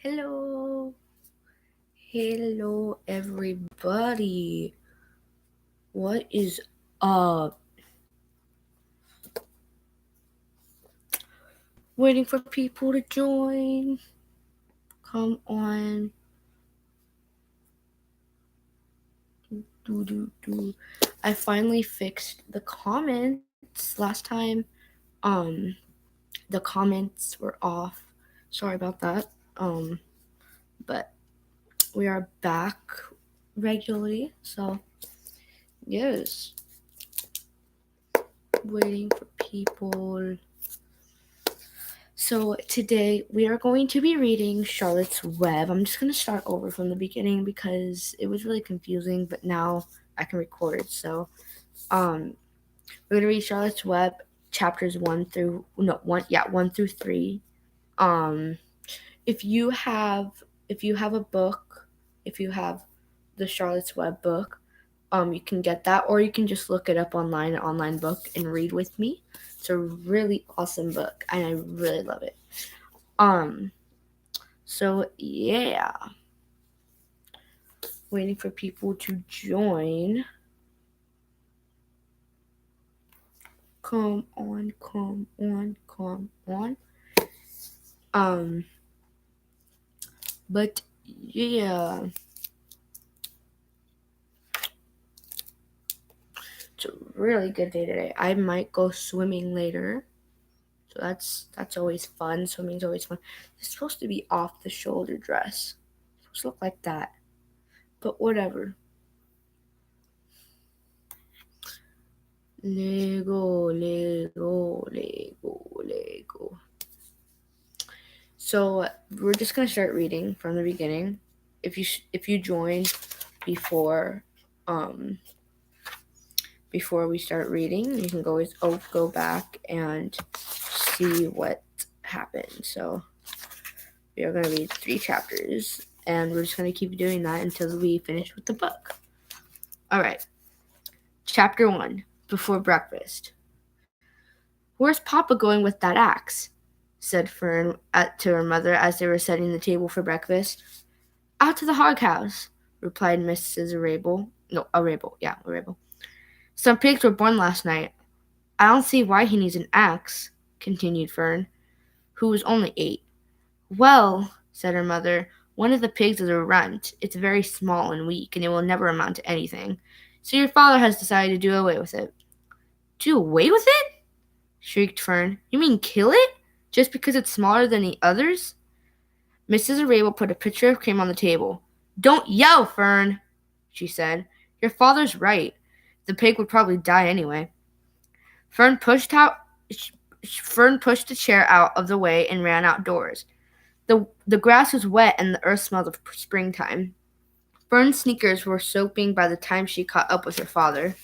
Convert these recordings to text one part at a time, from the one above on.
Hello, hello everybody. What is up? Waiting for people to join. Come on. Do. I finally fixed the comments. Last time, um, the comments were off. Sorry about that. Um, but we are back regularly. So yes, waiting for people. So today we are going to be reading Charlotte's Web. I'm just going to start over from the beginning because it was really confusing, but now I can record. So, we're going to read Charlotte's Web chapters 1 through 3. Um if you have a book, if you have the Charlotte's Web book, you can get that, or you can just look it up online, an online book, and read with me. It's a really awesome book and I really love it. Um, so yeah, waiting for people to join. Come on, come on, come on. Um, but yeah, it's a really good day today. I might go swimming later. So that's always fun. Swimming's always fun. It's supposed to be off the shoulder dress. It's supposed to look like that. But whatever. Lego, Lego, Lego, Lego. So we're just gonna start reading from the beginning. If you joined before um before we start reading, you can always go back and see what happened. So we are gonna read 3 chapters, and we're just gonna keep doing that until we finish with the book. All right. Chapter 1: Before Breakfast. "Where's Papa going with that axe?" said Fern to her mother as they were setting the table for breakfast. "Out to the hog house," replied Mrs. Arable. No, Arable. Yeah, Arable. "Some pigs were born last night. I don't see why he needs an axe," continued Fern, who was only 8. "Well," said her mother, "one of the pigs is a runt. It's very small and weak, and it will never amount to anything. So your father has decided to do away with it." "Do away with it?" shrieked Fern. "You mean kill it? Just because it's smaller than the others?" Mrs. Arable put a pitcher of cream on the table. "Don't yell, Fern," she said. "Your father's right. The pig would probably die anyway." Fern pushed out. Fern pushed the chair out of the way and ran outdoors. The grass was wet and the earth smelled of springtime. Fern's sneakers were soaking by the time she caught up with her father.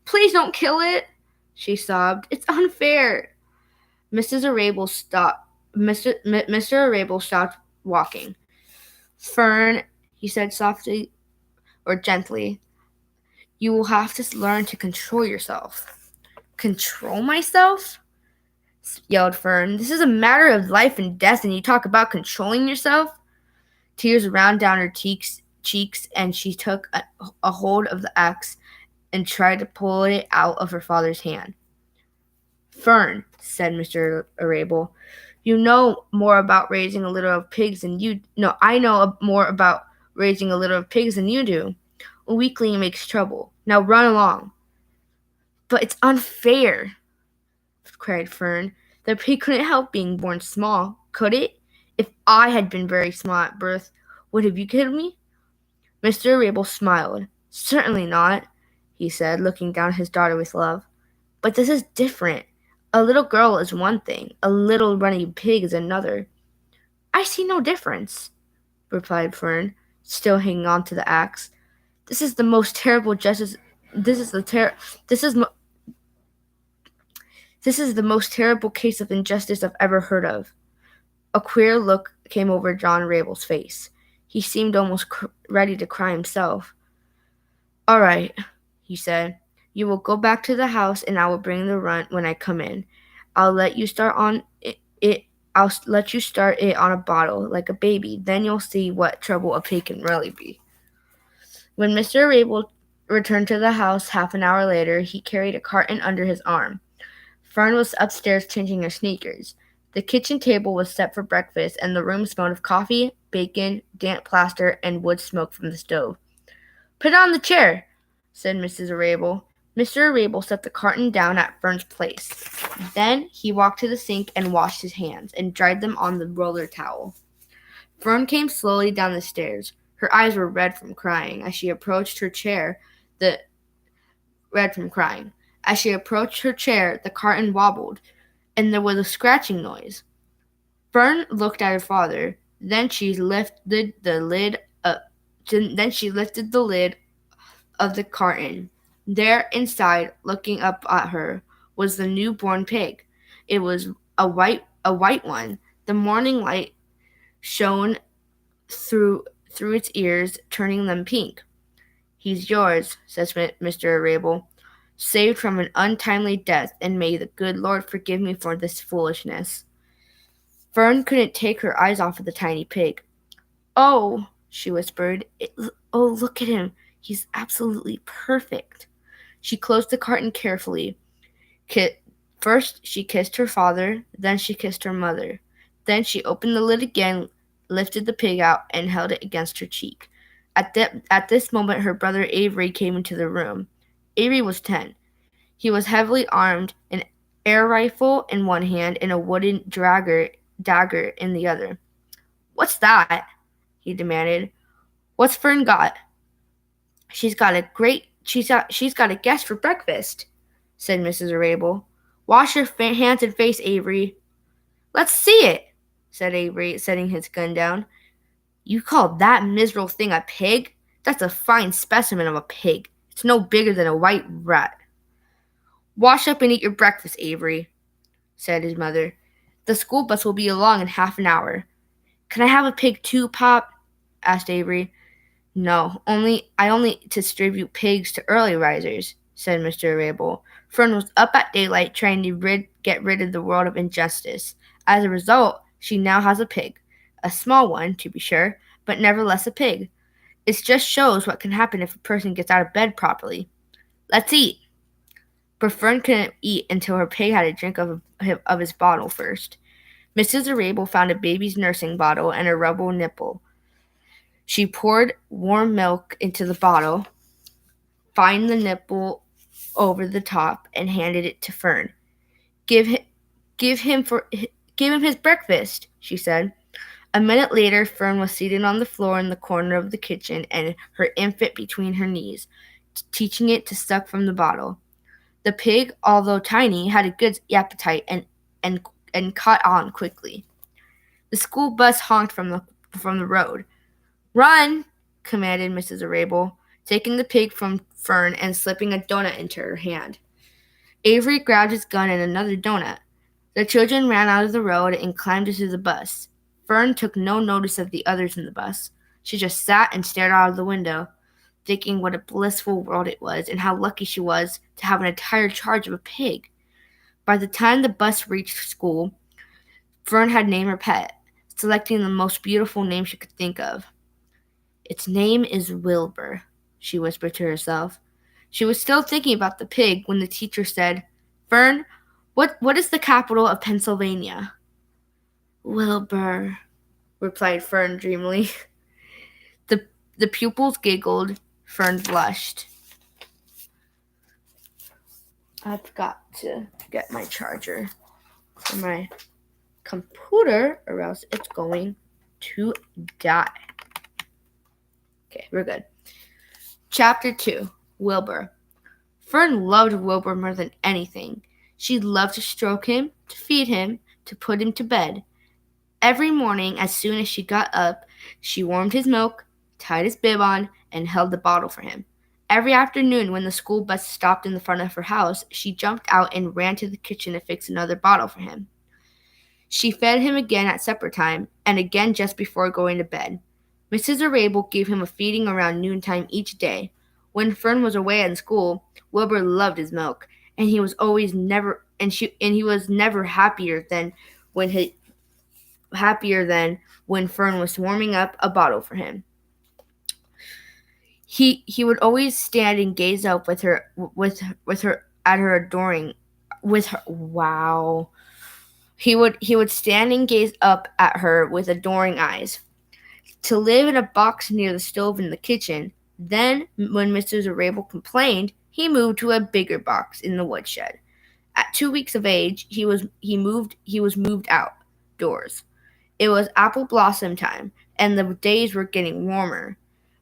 "Please don't kill it," she sobbed. "It's unfair." Mrs. Arable stopped. Mr. Arable stopped walking. "Fern," he said softly or gently, "you will have to learn to control yourself." "Control myself?" yelled Fern. "This is a matter of life and death, and you talk about controlling yourself?" Tears ran down her cheeks, and she took a hold of the axe and tried to pull it out of her father's hand. "Fern," said Mr. Arable, "you know more about raising a litter of pigs than you. No, I know more about raising a litter of pigs than you do. A weakling makes trouble. Now run along." "But it's unfair," cried Fern. "The pig couldn't help being born small, could it? If I had been very small at birth, would have you killed me?" Mr. Rabel smiled. "Certainly not," he said, looking down at his daughter with love. "But this is different. A little girl is one thing, a little running pig is another." "I see no difference," replied Fern, still hanging on to the axe. "This is the most terrible justice. This is the ter. This is mo- This is the most terrible case of injustice I've ever heard of." A queer look came over John Rabel's face. He seemed almost ready to cry himself. "All right," he said. "You will go back to the house, and I will bring the runt when I come in. I'll let you start on it. I'll let you start it on a bottle, like a baby. Then you'll see what trouble a pig can really be. When Mr. Rabel returned to the house half an hour later, he carried a carton under his arm. Fern was upstairs changing her sneakers. The kitchen table was set for breakfast, and the room smelled of coffee, bacon, damp plaster, and wood smoke from the stove. "Put it on the chair," said Mrs. Arable. Mr. Arable set the carton down at Fern's place. Then he walked to the sink and washed his hands and dried them on the roller towel. Fern came slowly down the stairs. Her eyes were red from crying. As she approached her chair, the carton wobbled, and there was a scratching noise. Fern looked at her father. Then she lifted the lid of the carton. There, inside, looking up at her, was the newborn pig. It was a white one. The morning light shone through its ears, turning them pink. "He's yours," says Mr. Arable, "saved from an untimely death, and may the good Lord forgive me for this foolishness." Fern couldn't take her eyes off of the tiny pig. "Oh," she whispered, "oh, look at him. He's absolutely perfect." She closed the carton carefully. First, she kissed her father, then she kissed her mother. Then she opened the lid again, lifted the pig out, and held it against her cheek. At this moment, her brother Avery came into the room. Avery was 10. He was heavily armed, an air rifle in one hand and a wooden dagger in the other. "What's that?" he demanded. "What's Fern got?" She's got a guest for breakfast," said Mrs. Arable. "Wash your hands and face, Avery." "Let's see it," said Avery, setting his gun down. "You call that miserable thing a pig? That's a fine specimen of a pig. It's no bigger than a white rat." "Wash up and eat your breakfast, Avery," said his mother. "The school bus will be along in half an hour." "Can I have a pig too, Pop?" asked Avery. "No, I only distribute pigs to early risers," said Mr. Arable. "Fern was up at daylight trying to get rid of the world of injustice. As a result, she now has a pig. A small one, to be sure, but nevertheless a pig. It just shows what can happen if a person gets out of bed properly. Let's eat." But Fern couldn't eat until her pig had a drink of his bottle first. Mrs. Arable found a baby's nursing bottle and a rubber nipple. She poured warm milk into the bottle, fined the nipple over the top, and handed it to Fern. Give him his breakfast," she said. A minute later, Fern was seated on the floor in the corner of the kitchen, and her infant between her knees, teaching it to suck from the bottle. The pig, although tiny, had a good appetite and caught on quickly. The school bus honked from the road. "Run!" commanded Mrs. Arable, taking the pig from Fern and slipping a donut into her hand. Avery grabbed his gun and another donut. The children ran out of the road and climbed into the bus. Fern took no notice of the others in the bus. She just sat and stared out of the window, thinking what a blissful world it was and how lucky she was to have an entire charge of a pig. By the time the bus reached school, Fern had named her pet, selecting the most beautiful name she could think of. "Its name is Wilbur," she whispered to herself. She was still thinking about the pig when the teacher said, "Fern, what is the capital of Pennsylvania?" "Wilbur," replied Fern dreamily. The pupils giggled. Fern blushed. I've got to get my charger for my computer or else it's going to die. Okay, we're good. Chapter 2, Wilbur. Fern loved Wilbur more than anything. She loved to stroke him, to feed him, to put him to bed. Every morning, as soon as she got up, she warmed his milk, tied his bib on, and held the bottle for him. Every afternoon, when the school bus stopped in the front of her house, she jumped out and ran to the kitchen to fix another bottle for him. She fed him again at supper time, and again just before going to bed. Mrs. Arable gave him a feeding around noontime each day. When Fern was away at school, Wilbur loved his milk, and he was never happier than when than when Fern was warming up a bottle for him. He would always stand and gaze up with her at her adoring with her wow. He would stand and gaze up at her with adoring eyes. To live in a box near the stove in the kitchen. Then, when Mrs. Arable complained, he moved to a bigger box in the woodshed. At 2 weeks of age, he was moved outdoors. It was apple blossom time, and the days were getting warmer.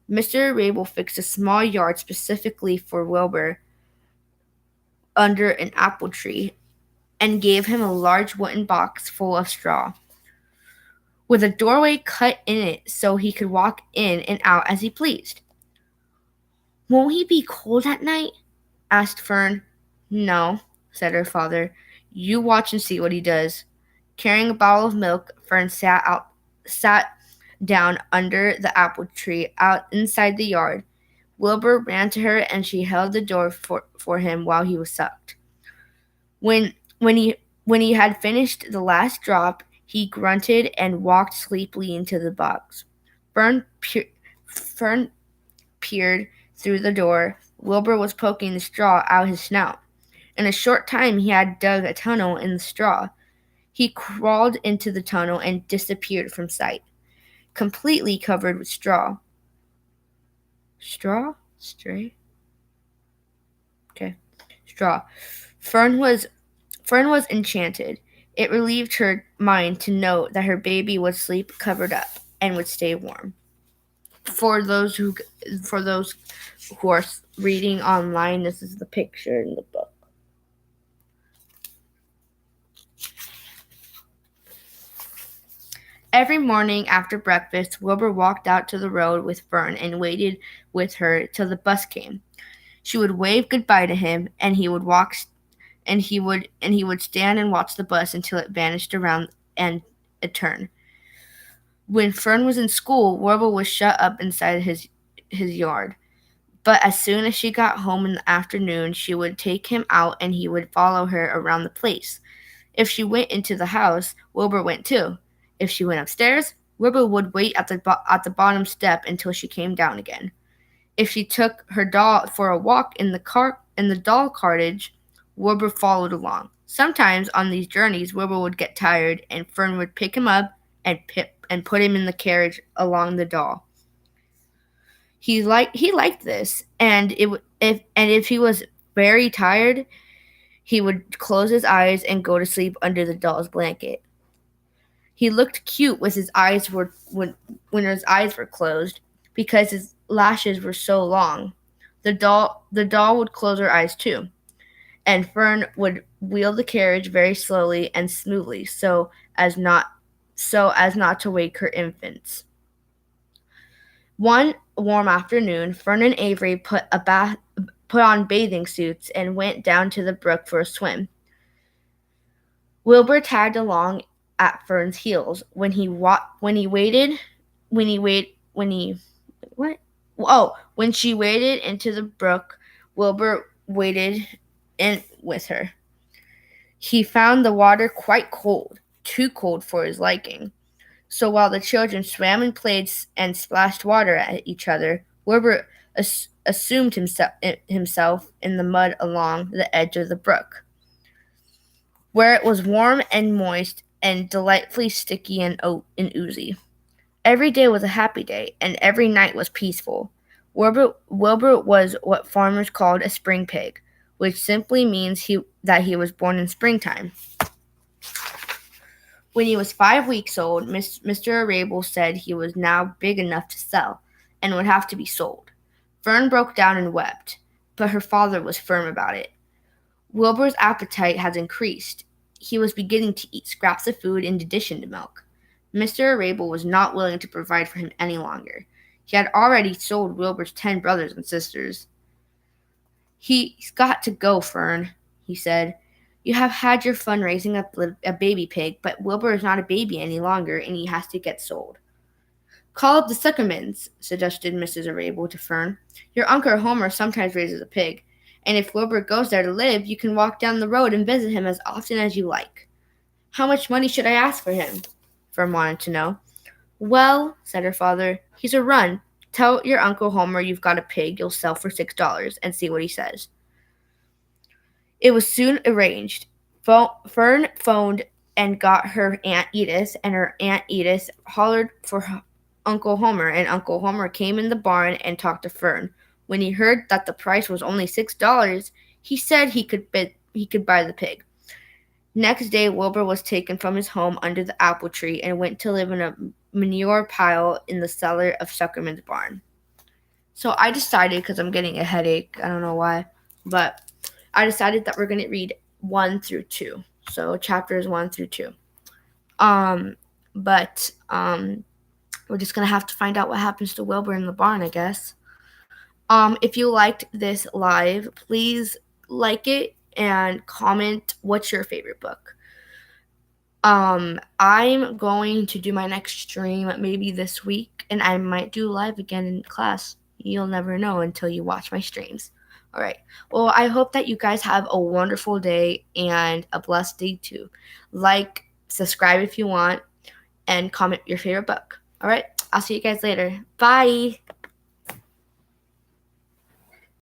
Mr. Rabel fixed a small yard specifically for Wilbur under an apple tree and gave him a large wooden box full of straw, with a doorway cut in it so he could walk in and out as he pleased. "Won't he be cold at night?" asked Fern. "No," said her father. "You watch and see what he does." Carrying a bottle of milk, Fern sat down under the apple tree out inside the yard. Wilbur ran to her and she held the door for him while he was sucked. When he had finished the last drop, he grunted and walked sleepily into the box. Fern peered through the door. Wilbur was poking the straw out his snout. In a short time he had dug a tunnel in the straw. He crawled into the tunnel and disappeared from sight, completely covered with straw. Straw? Stray? Okay. Straw. Fern was enchanted. It relieved her mind to know that her baby would sleep covered up and would stay warm. For those who are reading online, this is the picture in the book. Every morning after breakfast, Wilbur walked out to the road with Fern and waited with her till the bus came. She would wave goodbye to him, and he would stand and watch the bus until it vanished around and a turn. When Fern was in school, Wilbur was shut up inside his yard. But as soon as she got home in the afternoon, she would take him out and he would follow her around the place. If she went into the house, Wilbur went too. If she went upstairs, Wilbur would wait at the bottom step until she came down again. If she took her doll for a walk in the doll carriage, Wilbur followed along. Sometimes on these journeys, Wilbur would get tired, and Fern would pick him up and put him in the carriage along the doll. He liked this, and if he was very tired, he would close his eyes and go to sleep under the doll's blanket. He looked cute with his eyes when his eyes were closed because his lashes were so long. The doll would close her eyes too, and Fern would wheel the carriage very slowly and smoothly so as not to wake her infants. One warm afternoon, Fern and Avery put on bathing suits and went down to the brook for a swim. Wilbur tagged along at Fern's heels. When she waded into the brook, Wilbur waded in with her. He found the water quite cold, too cold for his liking. So while the children swam and played and splashed water at each other, Wilbur assumed himself in the mud along the edge of the brook, where it was warm and moist and delightfully sticky and oozy. Every day was a happy day, and every night was peaceful. Wilbur was what farmers called a spring pig, which simply means that he was born in springtime. When he was 5 weeks old, Mr. Arable said he was now big enough to sell and would have to be sold. Fern broke down and wept, but her father was firm about it. Wilbur's appetite had increased. He was beginning to eat scraps of food in addition to milk. Mr. Arable was not willing to provide for him any longer. He had already sold Wilbur's 10 brothers and sisters. "He's got to go, Fern," he said. "You have had your fun raising up a baby pig, but Wilbur is not a baby any longer, and he has to get sold." "Call up the Suckermans," suggested Mrs. Arable to Fern. "Your Uncle Homer sometimes raises a pig, and if Wilbur goes there to live, you can walk down the road and visit him as often as you like." "How much money should I ask for him?" Fern wanted to know. Well, said her father, he's a run. Tell your Uncle Homer you've got a pig you'll sell for $6 and see what he says. It was soon arranged. Fern phoned and got her Aunt Edith, and her Aunt Edith hollered for Uncle Homer, and Uncle Homer came in the barn and talked to Fern. When he heard that the price was only $6, he said he could buy the pig. Next day, Wilbur was taken from his home under the apple tree and went to live in a manure pile in the cellar of Suckerman's barn. So I decided, because I'm getting a headache, I don't know why, but I decided that we're going to read 1 through 2. So chapters 1 through 2. But we're just going to have to find out what happens to Wilbur in the barn, I guess. If you liked this live, please like it and comment what's your favorite book. I'm going to do my next stream maybe this week, and I might do live again in class. You'll never know until you watch my streams. All right. Well, I hope that you guys have a wonderful day and a blessed day too. Like, subscribe if you want, and comment your favorite book. All right. I'll see you guys later. Bye.